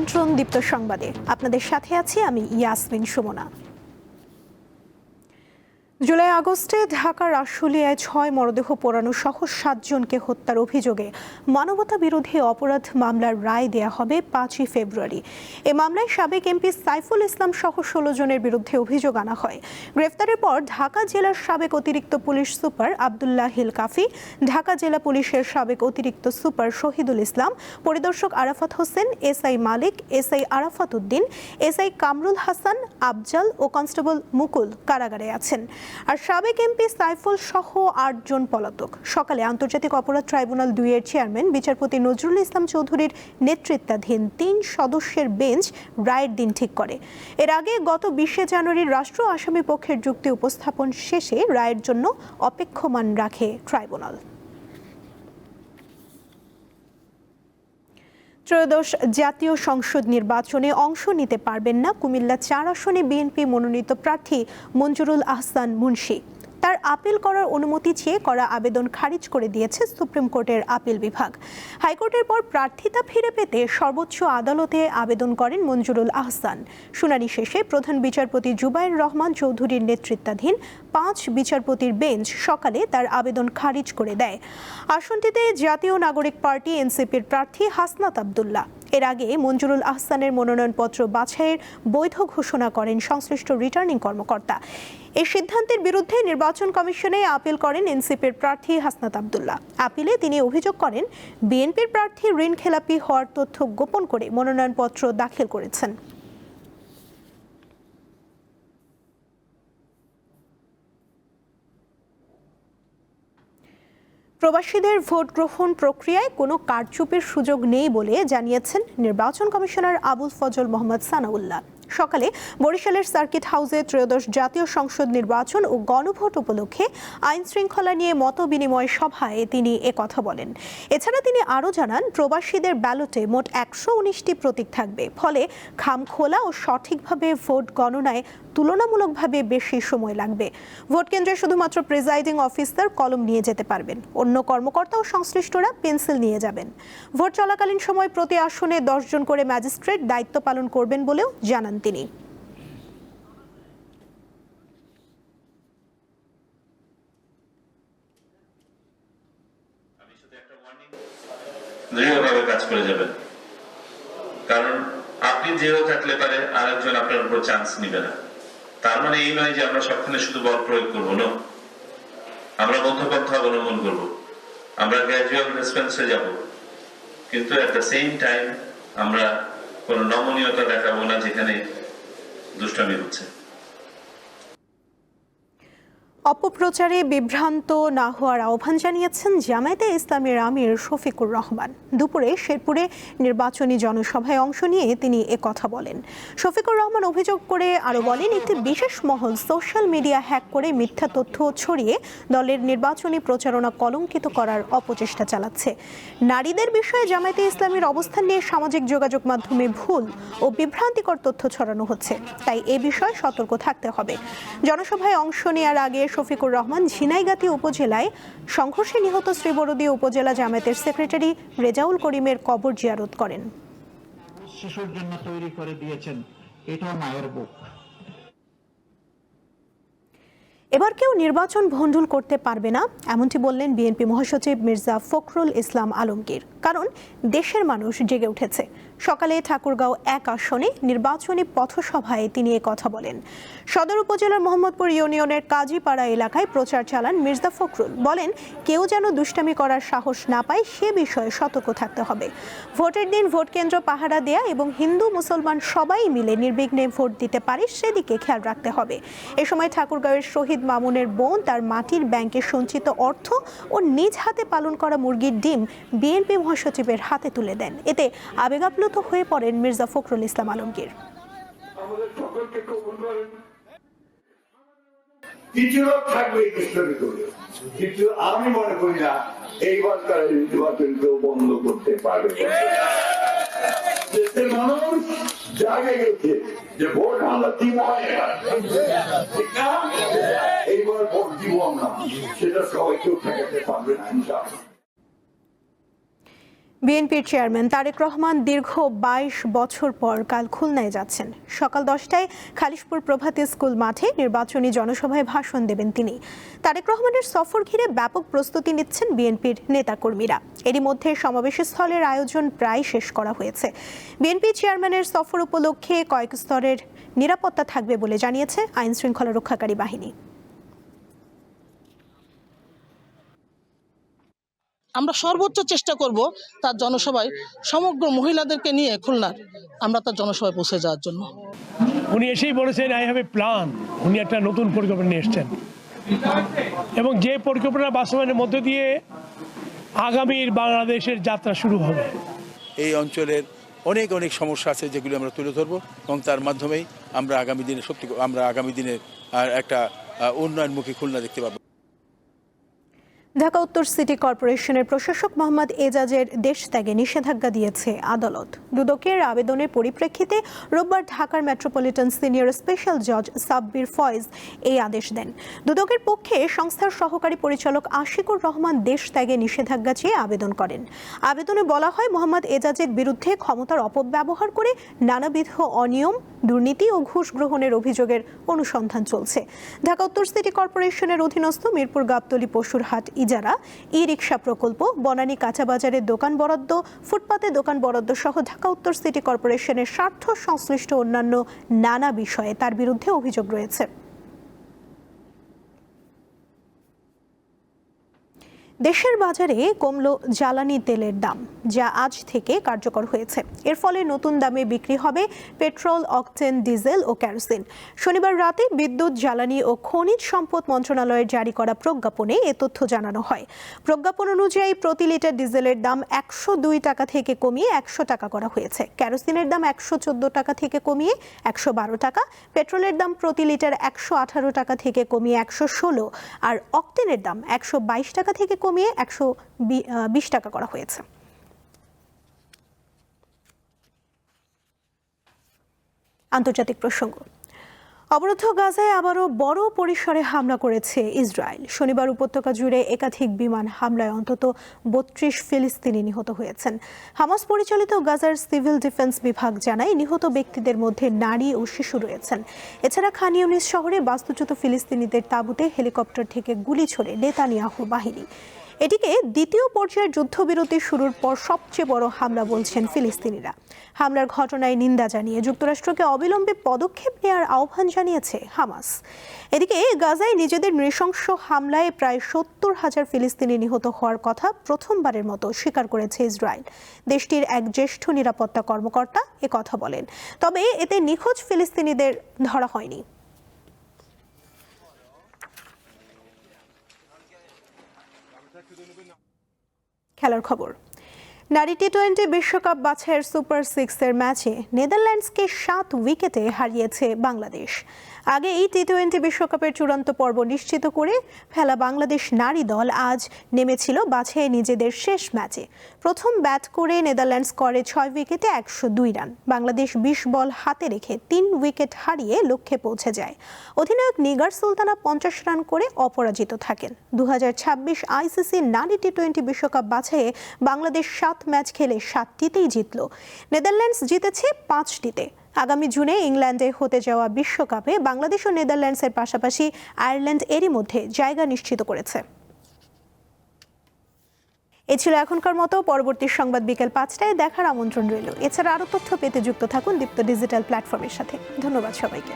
আমন্ত্রণ দীপ্ত সংবাদে আপনাদের সাথে আছি আমি ইয়াসমিন সুমনা। জুলাই আগস্টে ঢাকার আশুলিয়ায় 6 মরদেহ পোড়ানো সহ 7 জনকে হত্যার অভিযোগে মানবতা বিরোধী অপরাধ মামলার রায় দেয়া হবে 5ই ফেব্রুয়ারি। এ মামলায় সাবেক এমপি সাইফুল ইসলাম সহ 16 জনের বিরুদ্ধে অভিযোগ আনা হয়। গ্রেফতারের পর ঢাকা জেলার সাবেক অতিরিক্ত পুলিশ সুপার আব্দুল্লাহ হিল কাফি, ঢাকা জেলা পুলিশের সাবেক অতিরিক্ত সুপার শহীদুল ইসলাম, পরিদর্শক আরাফাত হোসেন, এসআই মালিক, এসআই আরাফাত উদ্দিন, এসআই কামরুল হাসান, আফজাল ও কনস্টেবল মুকুল কারাগারে আছেন। আর সাবেক এমপি সাইফুল সহ 8 জন পলাতক। সকালে আন্তর্জাতিক অপরাধ ট্রাইব্যুনাল 2 এর চেয়ারম্যান বিচারপতি নজরুল ইসলাম চৌধুরীর নেতৃত্বাধীন 3 সদস্যের বেঞ্চ রায়ের দিন ঠিক করে। এর আগে গত 20 জানুয়ারি রাষ্ট্র আসামি পক্ষের যুক্তি উপস্থাপন শেষে রায়ের জন্য অপেক্ষমান রাখে ট্রাইব্যুনাল। ত্রয়োদশ জাতীয় সংসদ নির্বাচনে অংশ নিতে পারবেন না কুমিল্লা 4 আসনে বিএনপি মনোনীত প্রার্থী মঞ্জুরুল আহসান মুন্সি। তার আপিল করার অনুমতি চেয়ে করা আবেদন খারিজ করে দিয়েছে সুপ্রিম কোর্টের আপিল বিভাগ। হাইকোর্টের পর প্রার্থিতা ফিরে পেতে সর্বোচ্চ আদালতে আবেদন করেন মঞ্জুরুল আহসান। শুনানি শেষে প্রধান বিচারপতি জুবায়ের রহমান চৌধুরীর নেতৃত্বাধীন 5 বিচারপতির বেঞ্চ সকালে তার আবেদন খারিজ করে দেয়। আসনটিতে জাতীয় নাগরিক পার্টি এনসিপির প্রার্থী হাসনাত আব্দুল্লাহ। এর আগে মঞ্জুরুল আহসানের মনোনয়নপত্র বাছাইয়ের বৈধ ঘোষণা করেন সংশ্লিষ্ট রিটার্নিং কর্মকর্তা। এই সিদ্ধান্তের বিরুদ্ধে নির্বাচন কমিশনে আপিল করেন এনসিপির প্রার্থী হাসনাত আব্দুল্লাহ। আপিলে তিনি অভিযোগ করেন বিএনপির প্রার্থী ঋণ খেলাপি হওয়ার তথ্য গোপন করে মনোনয়নপত্র দাখিল করেছেন। প্রবাসীদের ভোট গ্রহণ প্রক্রিয়ায় কোনো কারচুপির সুযোগ নেই বলে জানিয়েছেন নির্বাচন কমিশনার আবুল ফজল মোহাম্মদ সানাউল্লাহ। সকালে বরিশালের সার্কিট হাউসে ত্রয়োদশ জাতীয় সংসদ নির্বাচন ও গণভোট উপলক্ষে আইন শৃঙ্খলা নিয়ে মত বিনিময় সভায় তিনি একথা বলেন। এছাড়া তিনি আরও জানান, প্রবাসীদের ব্যালটে মোট 119টি প্রতীক থাকবে, ফলে খামখোলা ও সঠিকভাবে ভোট গণনায় তুলনামূলকভাবে বেশি সময় লাগবে। ভোট কেন্দ্রে শুধুমাত্র প্রিজাইডিং অফিসার কলম নিয়ে যেতে পারবেন, অন্য কর্মকর্তা ও সংশ্লিষ্টরা পেন্সিল নিয়ে যাবেন। ভোট চলাকালীন সময় প্রতি আসনে 10 জন করে ম্যাজিস্ট্রেট দায়িত্ব পালন করবেন বলেও জানান তিনি। দৃঢ়ভাবে কাজ করে যাবেন, কারণ আপনি দৃঢ় থাকলে পারে আরেকজন আপনার উপর চান্স নিবে না। তার মানে এই নয় যে আমরা সবখানে শুধু বল প্রয়োগ করবো না, আমরা মধ্যপন্থা অবলম্বন করব, আমরা গ্র্যাজুয়াল রেসপন্সে যাব, কিন্তু এট দ্য সেম টাইম আমরা কোনো নমনীয়তা দেখাবো না যেখানে দুষ্টামি হচ্ছে। অপপ্রচারে বিভ্রান্ত না হওয়ার আহ্বান জানিয়েছেন জামায়াতে ইসলামীর আমির শফিকুর রহমান। দুপুরে শেরপুরে নির্বাচনী জনসভায় অংশ নিয়ে তিনি একথা বলেন। শফিকুর রহমান অভিযোগ করে আরও বলেন, একটি বিশেষ মহল সোশ্যাল মিডিয়া হ্যাক করে মিথ্যা তথ্য ছড়িয়ে দলের নির্বাচনী প্রচারণা কলঙ্কিত করার অপচেষ্টা চালাচ্ছে। নারীদের বিষয়ে জামায়াতে ইসলামীর অবস্থান নিয়ে সামাজিক যোগাযোগ মাধ্যমে ভুল ও বিভ্রান্তিকর তথ্য ছড়ানো হচ্ছে, তাই এ বিষয়ে সতর্ক থাকতে হবে। জনসভায় অংশ নেওয়ার আগে শফিকুর রহমান ঝিনাইগাতী উপজেলায় সংঘর্ষে নিহত শ্রীবরদী উপজেলা জামায়াতের সেক্রেটারি রেজাউল করিমের কবর জিয়ারত করেন। শিশুর জন্য তৈরি করে দিয়েছেন, এটা মায়ের বুক। এবার কেউ নির্বাচন ভণ্ডুল করতে পারবে না, এমনটি বললেন বিএনপি মহাসচিব মির্জা ফখরুল ইসলাম আলমগীর। কারণ দেশের মানুষ জেগে উঠেছে। সকালে ঠাকুরগাঁও 1 আসনে নির্বাচনী পথসভায় তিনি কথা বলেন। সদর উপজেলার মোহাম্মদপুর ইউনিয়নের কাজীপাড়া এলাকায় প্রচার চালান মির্জা ফখরুল। বলেন, কেউ যেন দুষ্টামি করার সাহস না পায় সে বিষয়ে সতর্ক থাকতে হবে। ভোটের দিন ভোট কেন্দ্র পাহারা দেয়া এবং হিন্দু মুসলমান সবাই মিলে নির্বিঘ্নে ভোট দিতে পারে সেদিকে খেয়াল রাখতে হবে। এ সময় ঠাকুরগাঁওয়ের শহীদ মামুনের বোন তার মাটির ব্যাংকে সঞ্চিত অর্থ ও নিজ হাতে পালন করা মুরগির ডিম বিএনপি মহাসচিবের হাতে তুলে দেন। এতে আবেগাপ্লুত হয়ে পড়েন মির্জা ফখরুল ইসলাম আলমগীর। কিছু লোক থাকবে কিন্তু আমি মনে করি না এইবার তারা নির্বাচন কেউ বন্ধ করতে পারবে। দেশের মানুষ জাগে গেছে যে ভোট আমরা দিব, এইবার ভোট দিব আমরা, সেটা সবাই কেউ ঠেকাতে পারবে না। বিএনপির চেয়ারম্যান তারেক রহমান দীর্ঘ ২২ বছর পর কাল খুলনায় যাচ্ছেন। সকাল 10টায় খালিশপুর প্রভাতী স্কুল মাঠে নির্বাচনী জনসভায় ভাষণ দেবেন তিনি। তারেক রহমানের সফর ঘিরে ব্যাপক প্রস্তুতি নিচ্ছেন বিএনপির নেতাকর্মীরা। এরই মধ্যে সমাবেশস্থলের আয়োজন প্রায় শেষ করা হয়েছে। বিএনপি চেয়ারম্যানের সফর উপলক্ষে কয়েক স্তরের নিরাপত্তা থাকবে বলে জানিয়েছে আইন শৃঙ্খলা রক্ষাকারী বাহিনী। আমরা সর্বোচ্চ চেষ্টা করব তার জনসভায় সমগ্র মহিলাদেরকে নিয়ে খুলনার আমরা তার জনসভায় পৌঁছে যাওয়ার জন্য। উনি এসেই বলেছেন আই হ্যাভ এ প্ল্যান। উনি একটা নতুন পরিকল্পনা নিয়ে এসছেন এবং যে পরিকল্পনা বাস্তবায়নের মধ্য দিয়ে আগামীর বাংলাদেশের যাত্রা শুরু হবে। এই অঞ্চলের অনেক অনেক সমস্যা আছে যেগুলো আমরা তুলে ধরবো এবং তার মাধ্যমেই আমরা আগামী দিনে একটা উন্নয়নমুখী খুলনা দেখতে পাবো। ঢাকা উত্তর সিটি কর্পোরেশনের প্রশাসক মোহাম্মদ এজাজের দেশ ত্যাগে নিষেধাজ্ঞা দিয়েছে আদালত। দুদকের আবেদনের পরিপ্রেক্ষিতে রোববার ঢাকার মেট্রোপলিটন সিনিয়র স্পেশাল জজ সাব্বির ফয়েজ এই আদেশ দেন। দুদকের পক্ষে সংস্থার সহকারী পরিচালক আশিকুর রহমান দেশ ত্যাগে নিষেধাজ্ঞা চেয়ে আবেদন করেন। আবেদনে বলা হয়, মোহাম্মদ এজাজের বিরুদ্ধে ক্ষমতার অপব্যবহার করে নানাবিধ অনিয়ম, দুর্নীতি ও ঘুষ গ্রহণের অভিযোগের অনুসন্ধান চলছে। ঢাকা উত্তর সিটি কর্পোরেশনের অধীনস্থ মিরপুর গাবতলী পশুরহাট ইজারা, ই রিকশা প্রকল্প, বনানী কাঁচাবাজারের দোকান বরাদ্দ, ফুটপাতে দোকান বরাদ্দ সহ ঢাকা উত্তর সিটি কর্পোরেশনের স্বার্থ সংশ্লিষ্ট অন্যান্য নানা বিষয়ে তার বিরুদ্ধে অভিযোগ রয়েছে। দেশের বাজারে কমল জ্বালানি তেলের দাম, যা আজ থেকে কার্যকর হয়েছে। এর ফলে নতুন দামে বিক্রি হবে পেট্রোল, অকটেন, ডিজেল ও কেরোসিন। শনিবার রাতে বিদ্যুৎ, জ্বালানি ও খনিজ সম্পদ মন্ত্রণালয়ের জারি করা প্রজ্ঞাপনে এ তথ্য জানানো হয়। প্রজ্ঞাপন অনুযায়ী প্রতি লিটার ডিজেলের দাম ১০২ টাকা থেকে কমিয়ে ১০০ টাকা করা হয়েছে। কেরোসিনের দাম ১১৪ টাকা থেকে কমিয়ে ১১২ টাকা, পেট্রোলের দাম প্রতি লিটার ১১৮ টাকা থেকে কমিয়ে ১১৬, আর অকটেনের দাম ১২২ টাকা থেকে কমিয়ে ১২০ টাকা করা হয়েছে। আন্তর্জাতিক প্রসঙ্গ। অবরুদ্ধ গাজায় আবারও বড় পরিসরে হামলা করেছে ইসরায়েল। শনিবার উপত্যকা জুড়ে একাধিক বিমান হামলায় অন্তত ৩২ ফিলিস্তিনি নিহত হয়েছেন। হামাস পরিচালিত গাজার সিভিল ডিফেন্স বিভাগ জানায়, নিহত ব্যক্তিদের মধ্যে নারী ও শিশু রয়েছেন। এছাড়া খান ইউনিস শহরে বাস্তুচ্যুত ফিলিস্তিনিদের তাঁবুতে হেলিকপ্টার থেকে গুলি ছোড়ে নেতানিয়াহু বাহিনী। এটিকে দ্বিতীয় পর্যায়ের যুদ্ধবিরতি শুরুর পর সবচেয়ে বড় হামলা বলছেন ফিলিস্তিনিরা। হামলার ঘটনায় নিন্দা জানিয়ে যুক্তরাষ্ট্রকে অবিলম্বে পদক্ষেপ নেওয়ার আহ্বান জানিয়েছে হামাস। এদিকে গাজায় নিজেদের নৃশংস হামলায় প্রায় ৭০,০০০ ফিলিস্তিনি নিহত হওয়ার কথা প্রথমবারের মতো স্বীকার করেছে ইসরায়েল। দেশটির এক জ্যেষ্ঠ নিরাপত্তা কর্মকর্তা একথা বলেন। তবে এতে নিখোঁজ ফিলিস্তিনিদের ধরা হয়নি। খেলার খবর। নারী টি-20 বিশ্বকাপ বাছাইয়ের সুপার 6-এর ম্যাচে নেদারল্যান্ডসকে 7 উইকেটে হারিয়েছে বাংলাদেশ। আগে এই টি-20 বিশ্বকাপের চূড়ান্ত পর্ব নিশ্চিত করে ফেলা বাংলাদেশ নারী দল আজ নেমেছিল বাছাইয়ে নিজেদের শেষ ম্যাচে। প্রথম ব্যাট করে নেদারল্যান্ডস করে 6 উইকেটে 102 রান। বাংলাদেশ 20 বল হাতে রেখে 3 উইকেট হারিয়ে লক্ষ্যে পৌঁছে যায়। অধিনায়ক নিগার সুলতানা 50 রান করে অপরাজিত থাকেন। 2026 আইসিসি নারী টি-20 বিশ্বকাপ বাছাইয়ে বাংলাদেশ 7 ম্যাচ খেলে 7টিতেই জিতল। নেদারল্যান্ডস জিতেছে 5টিতে। আগামী জুনে ইংল্যান্ডে হতে যাওয়া বিশ্বকাপে বাংলাদেশ ও নেদারল্যান্ডসের পাশাপাশি আয়ারল্যান্ড এরই মধ্যে জায়গা নিশ্চিত করেছে। এ ছিল এখনকার মতো। পরবর্তী সংবাদ বিকেল 5টায় দেখার আমন্ত্রণ রইল। এছাড়া আরও তথ্য পেতে যুক্ত থাকুন দীপ্ত ডিজিটাল প্ল্যাটফর্মের সাথে। ধন্যবাদ সবাইকে।